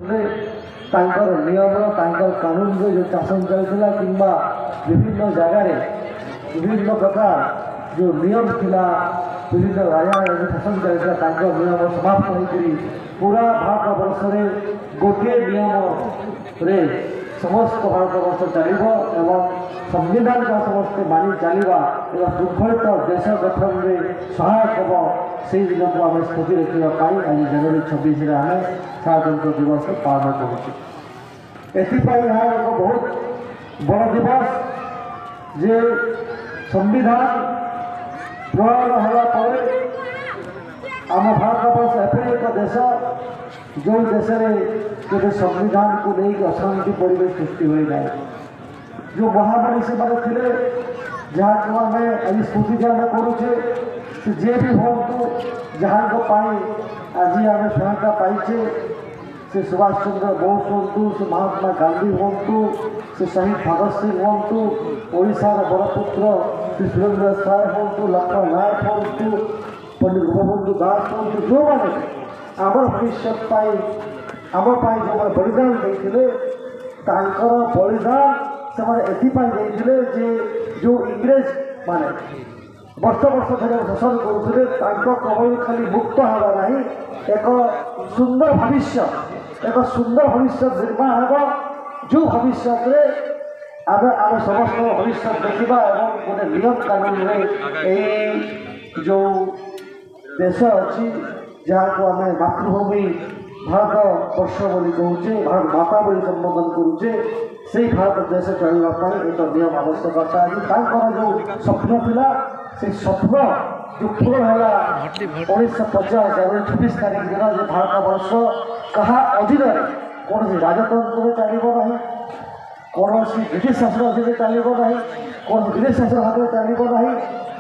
नियम कानून जो शासन चलता कि विभिन्न जगार विभिन्न प्रकार जो नियम थिला विभिन्न राजा शासन चलता नियम समाप्त होकर पूरा भारत वर्ष में गोटे नियम रे समस्त भारत वर्ष चलो संविधान का समस्त मानि चलवा एवं सुखलित देश गठन में सहायक हम से दिन को आम स्मृति रखापी आज जनवरी 26 आम साधारणतंत्र दिवस पालन करें। यहाँ एक बहुत बड़ दिवस जे संविधान प्रणायन होगापर आम भारत वर्ष एपरी एक देश जो देश में संविधान को लेकिन अशांति परिवेश सृष्टि हो जाए जो महामारी से मैंने थे जहाँ को आम आज स्मृति ध्यान करुचे जे भी हूँ जहाँ आज आम स्वाधीनता पाइचे से सुभाष चंद्र बोस हूँ से महात्मा गांधी हूँ से शहीद भगत सिंह हूँ ओडार बड़पुत्र श्री सुरेंद्र साय हूँ लक्ष्मण नायक हूँ पंडित गोपबंधु दास हूँ जो मैंने आम भविष्य आम जो बलिदान देते बलिदान से देते जे जो इंग्रेज माने वर्ष वर्ष धर शासन करुले कबल खाली मुक्त हवा ना एक सुंदर भविष्य निर्माण हो जो भविष्य आम आम समस्त भविष्य देखा गोटे नियम कानून में जो देश अच्छी जहाँ को आम मातृभूमि भारत वर्ष बोली कहचे भारत माता बोली संबोधन करुचे से भारत देश चलवाई एक नियम आवश्यकता आज जो स्वप्न थिला से स्वप्न जो पूर्ण है 1950 जनवरी 26 तारीख दिन जो भारत वर्ष कहा अधीन कौन राजतंत्र चलो ना कौन ब्रिटिश शासन अधीन चलो ना कौन विदेश शासन हाथ में चलो ना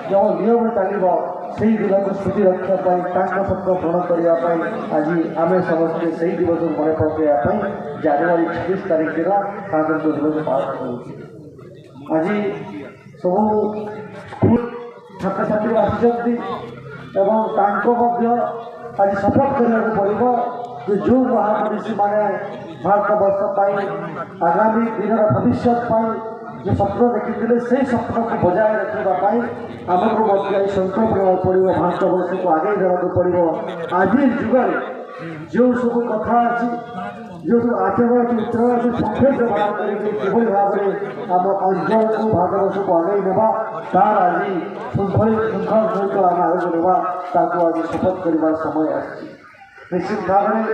जो नियम चलो से दिन को स्मृति रखापी स्वप्न पूर्ण करने आज आम समस्ते से दिवस मन पकड़ापी जनवरी 26 तारीख दिन साधारणतंत्र दिवस पालन कर आज सब छात्र छात्री आसी आज शपथ करने पड़ो जो महामनीषी मैंने भारत वर्ष आगामी दिन भविष्य जो स्वप्न देखी से स्वप्न को बजाय रखापी आमको संकल्प लेना पड़ो भारत वर्ष को आगे जाना पड़ो आज जुगे जो सब कथा अच्छी जो सब आचरण अच्छी उच्चारण अच्छी सफेद व्यवहार करके भाव में आम अंचल को भारत वर्ष को आगे नेबा तार आज श्रृंखला सहित आम आगे नेबा आज शपथ करने समय आश्चित निश्चित भाव में